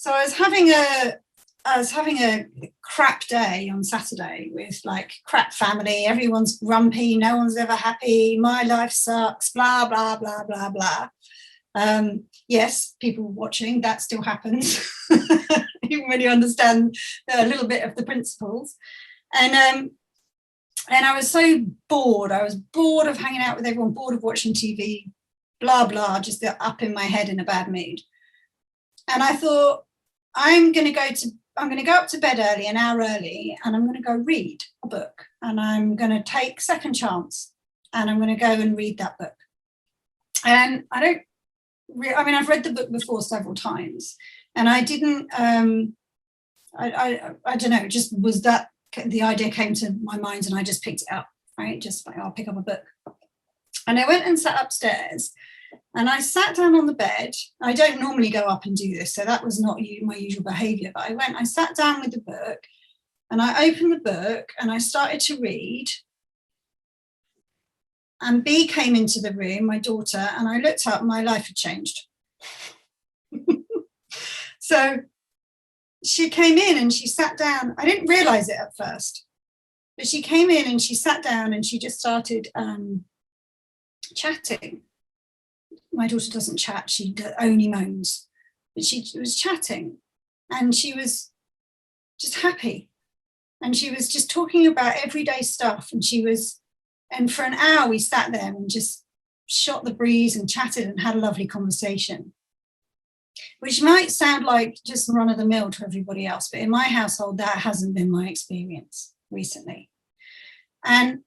So I was having a crap day on Saturday with like crap family. Everyone's grumpy. No one's ever happy. My life sucks. Blah blah blah blah blah. Yes, people watching, that still happens. Even when you understand a little bit of the principles. And I was so bored. I was bored of hanging out with everyone, bored of watching TV, blah blah, just up in my head in a bad mood. And I thought, I'm going to go up to bed early, an hour early, and I'm going to go read a book. And I'm going to take second chance, and I'm going to go and read that book. And I've read the book before several times, and I didn't, I don't know, just was that the idea came to my mind, and I just picked it up, right? Just like, I'll pick up a book. And I went and sat upstairs, and I sat down on the bed. I don't normally go up and do this, so that was not my usual behavior, but I sat down with the book, and I opened the book, and I started to read. And B came into the room, my daughter, and I looked up, and my life had changed. So she came in and she sat down. I didn't realize it at first, but she came in and she sat down and she just started chatting. My daughter doesn't chat, she only moans. But she was chatting, and she was just happy. And she was just talking about everyday stuff. And for an hour we sat there and just shot the breeze and chatted and had a lovely conversation, which might sound like just run of the mill to everybody else, but in my household, that hasn't been my experience recently. And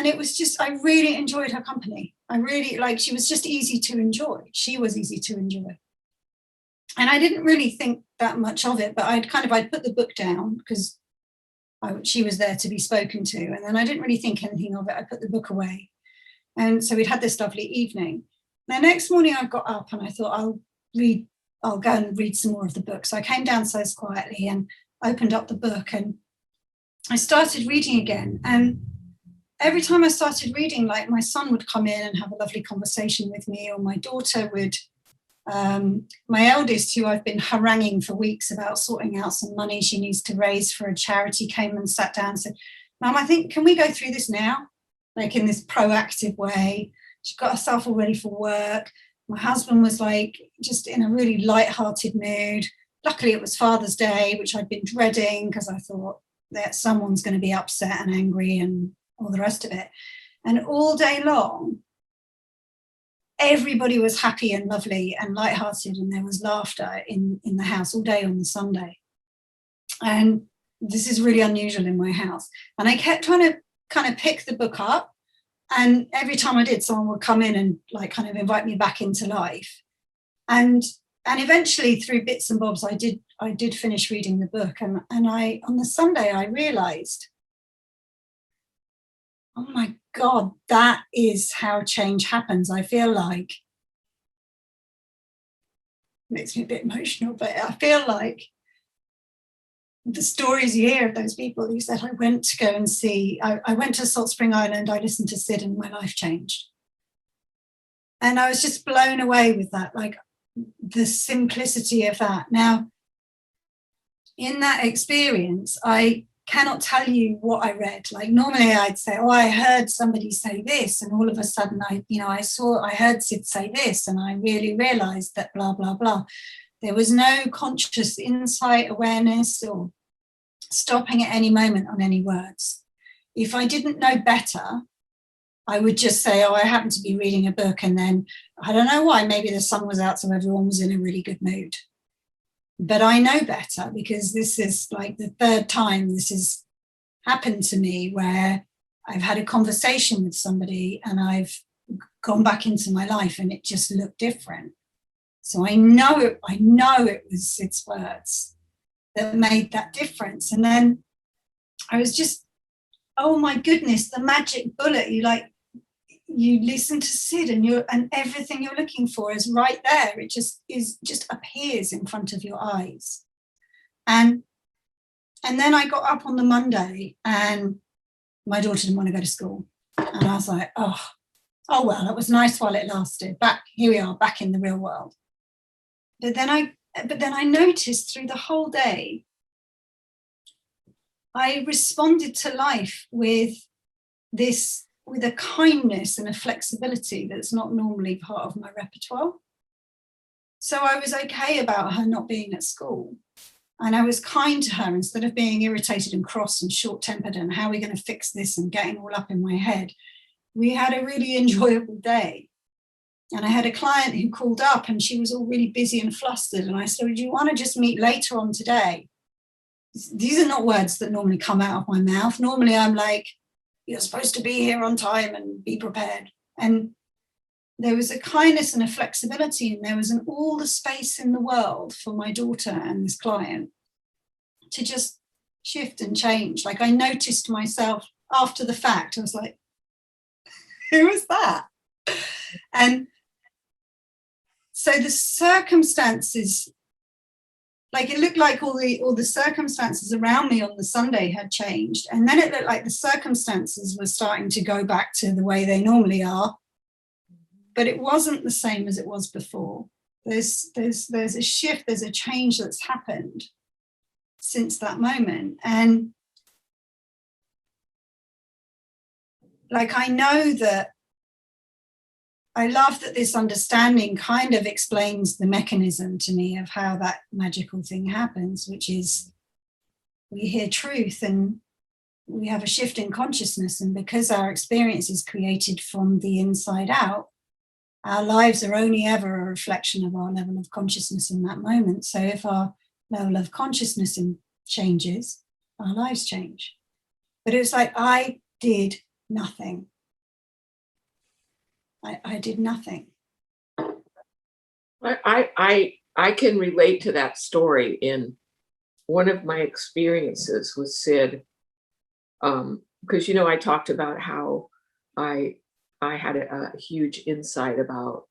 it was just, I really enjoyed her company. She was just easy to enjoy. She was easy to enjoy. And I didn't really think that much of it, but I'd put the book down because she was there to be spoken to. And then I didn't really think anything of it. I put the book away. And so we'd had this lovely evening. The next morning I got up and I thought, I'll go and read some more of the book. So I came downstairs quietly and opened up the book and I started reading again. And every time I started reading, like my son would come in and have a lovely conversation with me, or my daughter would, my eldest, who I've been haranguing for weeks about sorting out some money she needs to raise for a charity, came and sat down and said, Mum, can we go through this now? Like in this proactive way. She got herself all ready for work. My husband was like just in a really light-hearted mood. Luckily it was Father's Day, which I'd been dreading because I thought that someone's going to be upset and angry and all the rest of it. And all day long, everybody was happy and lovely and light-hearted, and there was laughter in the house all day on the Sunday. And this is really unusual in my house. And I kept trying to kind of pick the book up, and every time I did, someone would come in and like kind of invite me back into life. And eventually, through bits and bobs, I did finish reading the book. And I, on the Sunday, I realized, oh my God, that is how change happens. I feel like, it makes me a bit emotional, but I feel like the stories you hear of those people who said, I went to go and see, I went to Salt Spring Island, I listened to Sid, and my life changed. And I was just blown away with that, like the simplicity of that. Now, in that experience, I cannot tell you what I read. Like normally I'd say, oh, I heard somebody say this, and all of a sudden I heard Sid say this, and I really realized that blah, blah, blah. There was no conscious insight, awareness, or stopping at any moment on any words. If I didn't know better, I would just say, oh, I happened to be reading a book, and then I don't know why, maybe the sun was out, so everyone was in a really good mood. But I know better because this is like the third time this has happened to me where I've had a conversation with somebody and I've gone back into my life and it just looked different. So I know it was Sid's words that made that difference. And then I was just, oh my goodness, the magic bullet. You listen to Sid and everything you're looking for is right there. It just appears in front of your eyes. And then I got up on the Monday and my daughter didn't want to go to school. And I was like, oh well, it was nice while it lasted. Here we are, back in the real world. But then but then I noticed through the whole day, I responded to life with a kindness and a flexibility that's not normally part of my repertoire. So I was okay about her not being at school. And I was kind to her instead of being irritated and cross and short-tempered and how are we going to fix this and getting all up in my head. We had a really enjoyable day. And I had a client who called up and she was all really busy and flustered. And I said, do you want to just meet later on today? These are not words that normally come out of my mouth. Normally I'm like, you're supposed to be here on time and be prepared. And there was a kindness and a flexibility, and there was all the space in the world for my daughter and this client to just shift and change. Like I noticed myself after the fact, I was like, who was that? And so the circumstances, like it looked like all the circumstances around me on the Sunday had changed. And then it looked like the circumstances were starting to go back to the way they normally are. But it wasn't the same as it was before. There's a shift, there's a change that's happened since that moment. And like, I know that I love that this understanding kind of explains the mechanism to me of how that magical thing happens, which is we hear truth and we have a shift in consciousness. And because our experience is created from the inside out, our lives are only ever a reflection of our level of consciousness in that moment. So if our level of consciousness changes, our lives change. But it was like I did nothing. I did nothing. I can relate to that story. In one of my experiences with Sid, because I talked about how I had a huge insight about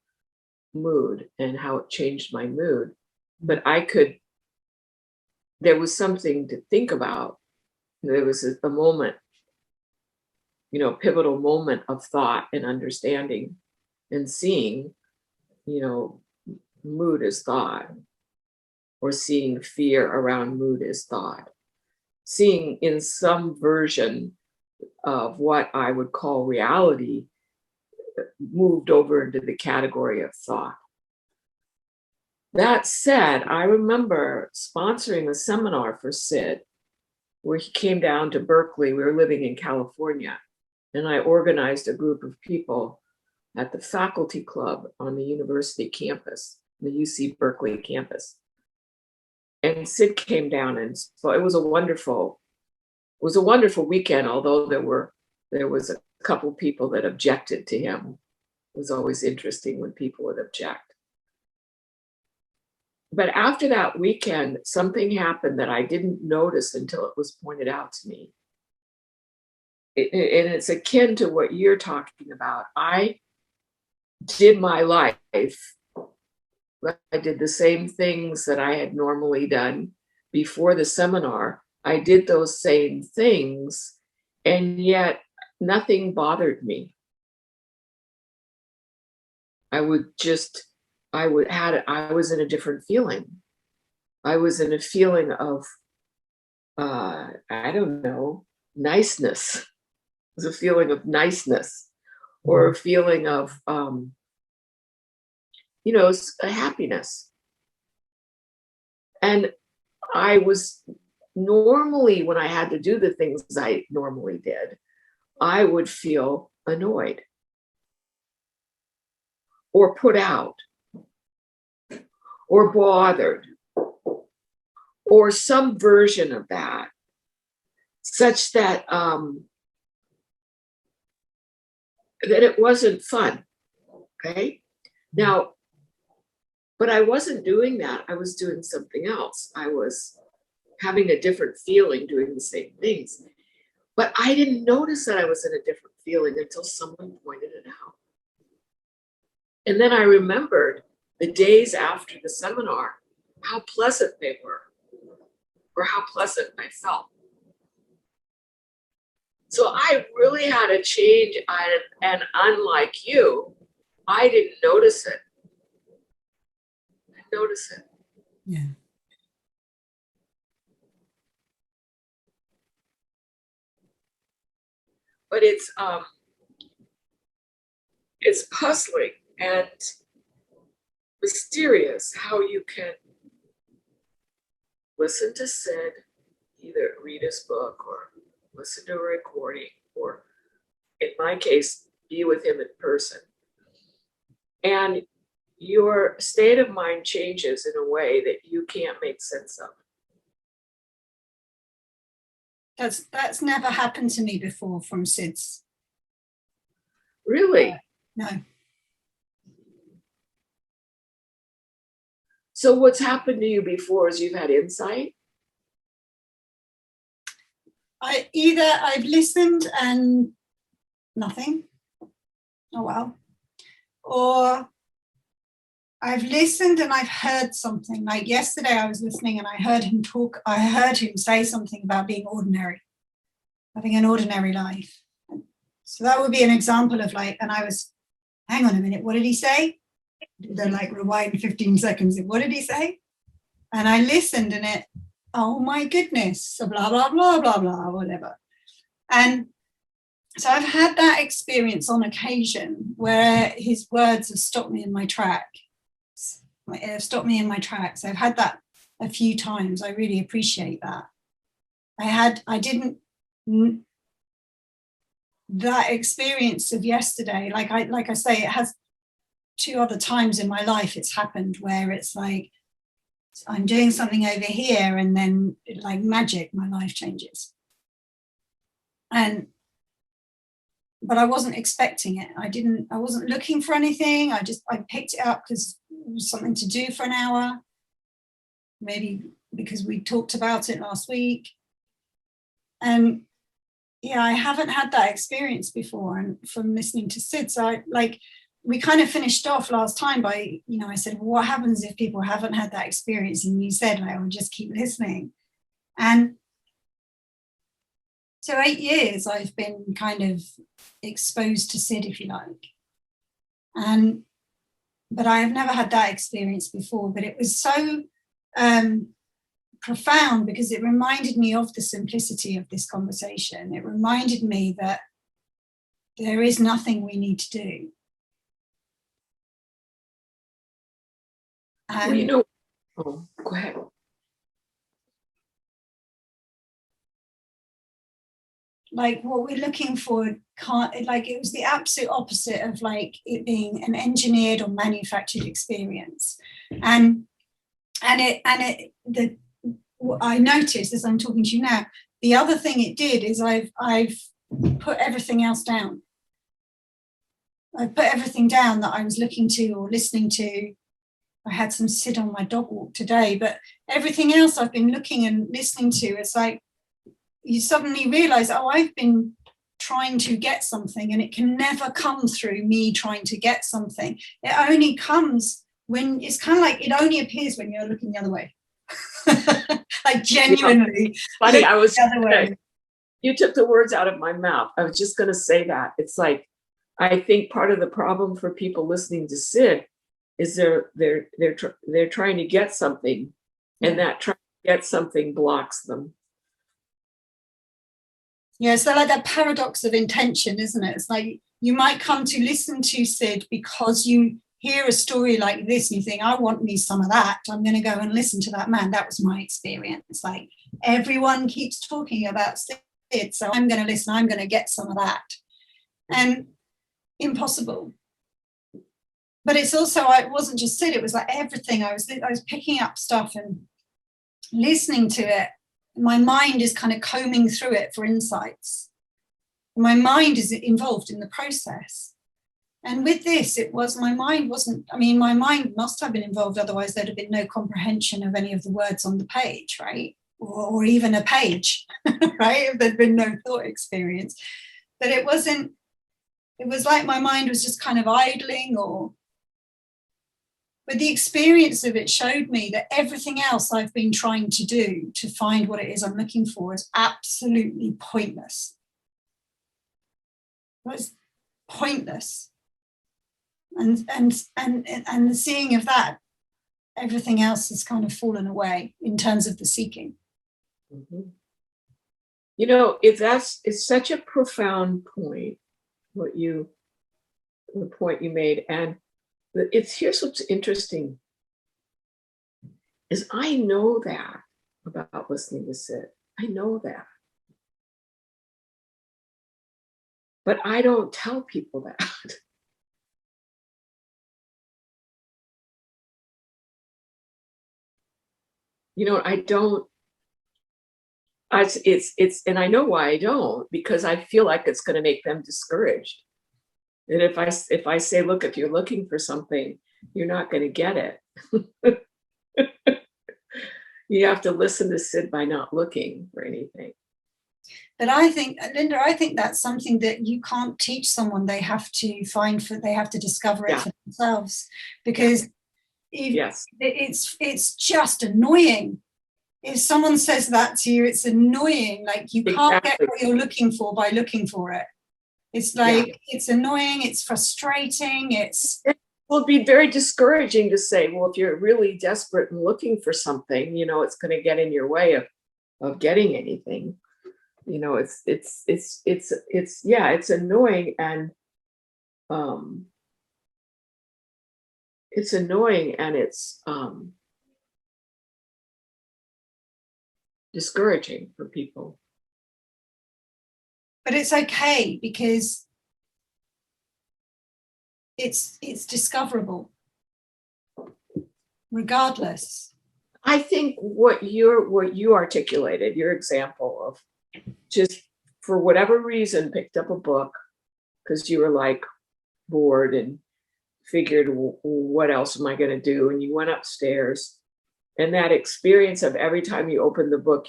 mood and how it changed my mood, but there was something to think about. There was a moment, pivotal moment of thought and understanding and seeing, mood as thought, or seeing fear around mood as thought, seeing in some version of what I would call reality moved over into the category of thought. That said, I remember sponsoring a seminar for Sid where he came down to Berkeley. We were living in California, and I organized a group of people at the faculty club on the university campus, the UC Berkeley campus. And Sid came down, and so it was a wonderful weekend, although there was a couple people that objected to him. It was always interesting when people would object. But after that weekend, something happened that I didn't notice until it was pointed out to me. And it's akin to what you're talking about. I did my life. I did the same things that I had normally done before the seminar. I did those same things, and yet nothing bothered me. I was in a different feeling. I was in a feeling of, I don't know, niceness. It was a feeling of niceness, or a feeling of, a happiness. And I was normally, when I had to do the things I normally did, I would feel annoyed or put out or bothered or some version of that, such that that it wasn't fun. Okay. Now, but I wasn't doing that. I was doing something else. I was having a different feeling doing the same things. But I didn't notice that I was in a different feeling until someone pointed it out. And then I remembered the days after the seminar, how pleasant they were, or how pleasant I felt. So I really had a change, and unlike you, I didn't notice it. I didn't notice it. Yeah. But it's puzzling and mysterious how you can listen to Sid, either read his book or listen to a recording, or in my case, be with him in person. And your state of mind changes in a way that you can't make sense of. That's never happened to me before from Sid's. Really? No. So what's happened to you before is you've had insight? I've listened and nothing. Oh well. Or I've listened and I've heard something. Like yesterday I was listening and I heard him talk, I heard him say something about being ordinary, having an ordinary life. So that would be an example of like, and I was, hang on a minute, what did he say? Then like rewind 15 seconds. What did he say? And I listened and it, oh my goodness, so blah, blah, blah, blah, blah, whatever. And so I've had that experience on occasion where his words have stopped me in my tracks. Stopped me in my tracks. I've had that a few times. I really appreciate that. That experience of yesterday, like I say, it has 2 other times in my life it's happened where it's like I'm doing something over here and then like magic, my life changes. But I wasn't expecting it. I wasn't looking for anything. I picked it up because it was something to do for an hour. Maybe because we talked about it last week. And yeah, I haven't had that experience before, and from listening to Sid. So we kind of finished off last time by, I said, well, what happens if people haven't had that experience? And you said, I will just keep listening. And so 8 years I've been kind of exposed to Sid, if you like. But I have never had that experience before, but it was so profound because it reminded me of the simplicity of this conversation. It reminded me that there is nothing we need to do. Well, oh, go ahead. Like what we're looking for it was the absolute opposite of like it being an engineered or manufactured experience. And what I noticed as I'm talking to you now, the other thing it did is I've put everything else down. I put everything down that I was looking to or listening to. I had some Sid on my dog walk today, but everything else I've been looking and listening to, it's like you suddenly realize, I've been trying to get something and it can never come through me trying to get something. It only comes when it's kind of like it only appears when you're looking the other way. Like genuinely. Funny, I was the other way. You took the words out of my mouth. I was just going to say that. It's like, I think part of the problem for people listening to Sid is they're trying to get something, and that trying to get something blocks them. Yeah, so like that paradox of intention, isn't it? It's like you might come to listen to Sid because you hear a story like this and you think, I want me some of that. I'm going to go and listen to that man. That was my experience. Like everyone keeps talking about Sid, so I'm going to listen. I'm going to get some of that. And impossible. But it's also, it wasn't just Sid, it was like everything. I was picking up stuff and listening to it. My mind is kind of combing through it for insights. My mind is involved in the process. And with this, my mind must have been involved, otherwise there'd have been no comprehension of any of the words on the page, right? Or even a page, right? If there'd been no thought experience. But it was like my mind was just kind of idling but the experience of it showed me that everything else I've been trying to do to find what it is I'm looking for is absolutely pointless. It was pointless. And the seeing of that everything else has kind of fallen away in terms of the seeking. Mhm. You know, it's such a profound point, the point you made. And here's what's interesting is I know that about listening to Sid. I know that. But I don't tell people that. You know, I don't, and I know why I don't, because I feel like it's going to make them discouraged. And if I say, look, if you're looking for something, you're not going to get it. You have to listen to Sid by not looking for anything. But I think, Linda, I think that's something that you can't teach someone. They have to they have to discover it for themselves, because it's just annoying. If someone says that to you, it's annoying. Like, you can't get what you're looking for by looking for it. It's like, it's annoying, it's frustrating, Well, it'd be very discouraging to say, well, if you're really desperate and looking for something, you know, it's going to get in your way of getting anything. You know, it's annoying, and it's annoying, and it's discouraging for people. but it's okay, because it's discoverable regardless. I think what you articulated, your example of just for whatever reason picked up a book because you were like bored and figured, what else am I going to do? And you went upstairs, and that experience of every time you opened the book,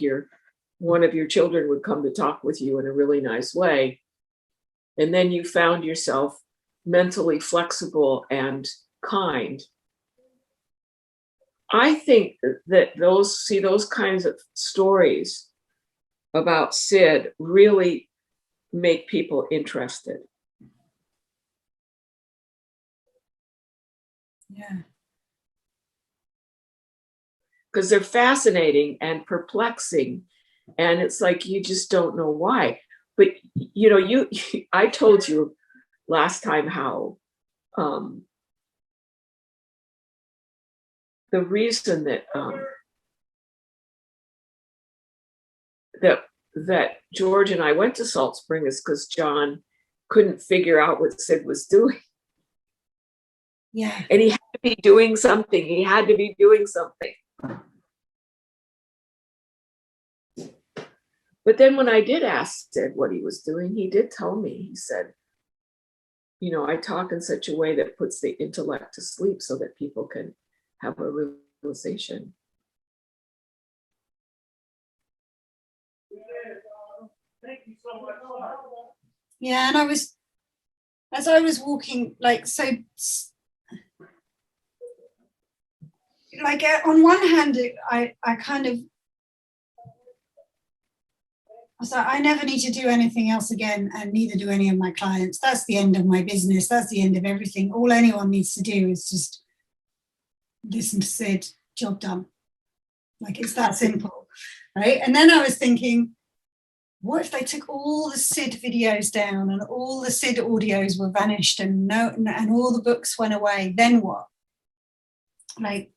one of your children would come to talk with you in a really nice way. And then you found yourself mentally flexible and kind. I think that those kinds of stories about Sid really make people interested. Yeah. Because they're fascinating and perplexing. And it's like, you just don't know why. But, you know, I told you last time how the reason that that George and I went to Salt Spring is because John couldn't figure out what Sid was doing. Yeah. And he had to be doing something. He had to be doing something. But then when I did ask Sid what he was doing, he did tell me. He said, you know, I talk in such a way that puts the intellect to sleep so that people can have a realization. Thank you so much. Yeah, and as I was walking, like, so, like, on one hand, I kind of, I was like, I never need to do anything else again, and neither do any of my clients. That's the end of my business. That's the end of everything. All anyone needs to do is just listen to Sid, job done. Like, it's that simple, right? And then I was thinking, what if they took all the Sid videos down and all the Sid audios were vanished and all the books went away? Then what? Like,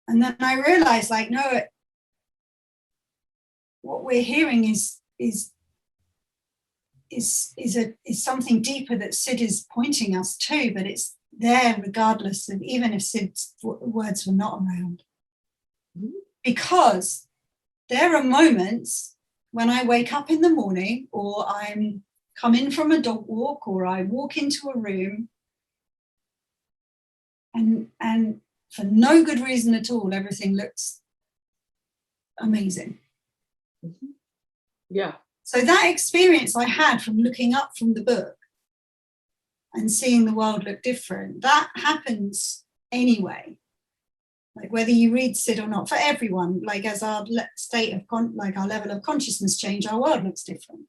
and then I realized, like, no, what we're hearing is something deeper that Sid is pointing us to, but it's there regardless of, even if Sid's words were not around. Because there are moments when I wake up in the morning, or I'm come in from a dog walk, or I walk into a room, and for no good reason at all, everything looks amazing. Mm-hmm. Yeah. So that experience I had from looking up from the book and seeing the world look different, that happens anyway. Like, whether you read Sid or not, for everyone, like, as our state of our level of consciousness change, our world looks different.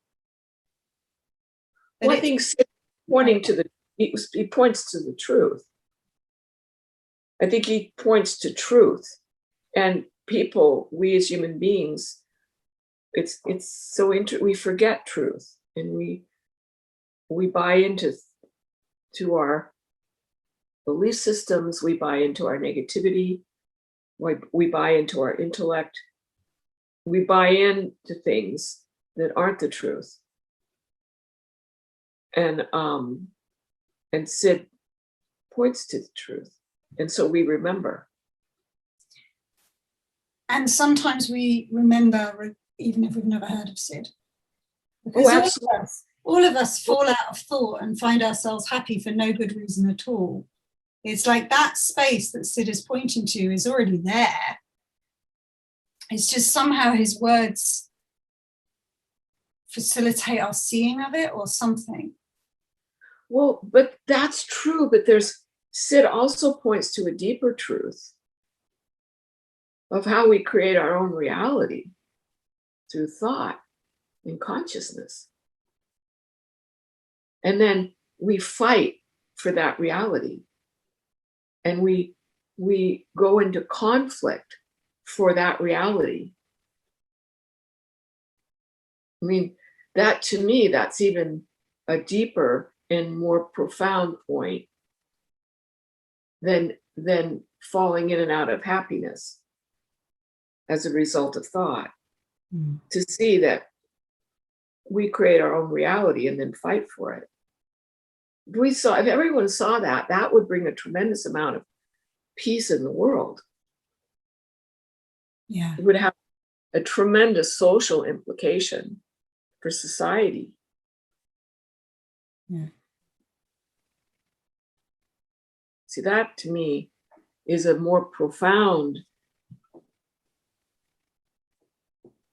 But well, I think Sid pointing to he points to the truth. I think he points to truth. And people, we as human beings, it's so we forget truth, and we buy into our belief systems, we buy into our negativity, we buy into our intellect, we buy into things that aren't the truth. And Sid points to the truth, and so we remember. And sometimes we remember even if we've never heard of Sid. Because Oh, absolutely. all of us fall out of thought and find ourselves happy for no good reason at all. It's like that space that Sid is pointing to is already there. It's just somehow his words facilitate our seeing of it or something. Well, but that's true. But Sid also points to a deeper truth of how we create our own reality through thought and consciousness. And then we fight for that reality. And we go into conflict for that reality. I mean, that to me, that's even a deeper and more profound point than falling in and out of happiness as a result of thought. To see that we create our own reality and then fight for it. If everyone saw that, that would bring a tremendous amount of peace in the world. Yeah. It would have a tremendous social implication for society. Yeah. See, that to me is a more profound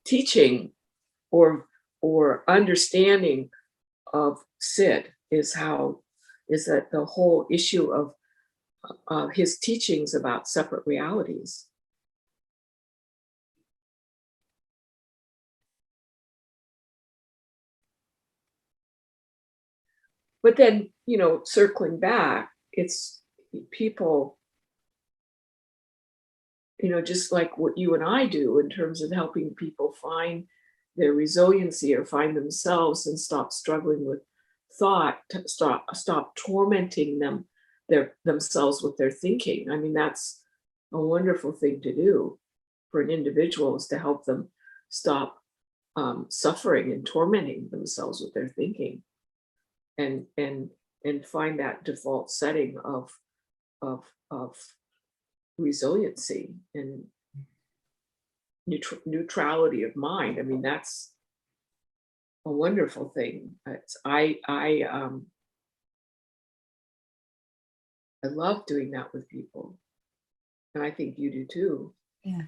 teaching or understanding of Sid, is that the whole issue of his teachings about separate realities. But then, circling back, it's people, just like what you and I do in terms of helping people find their resiliency or find themselves and stop struggling with thought, stop tormenting themselves with their thinking. I mean, that's a wonderful thing to do for an individual, is to help them stop suffering and tormenting themselves with their thinking, and find that default setting of resiliency and neutrality of mind. I mean, that's a wonderful thing. I love doing that with people, and I think you do too. Yeah.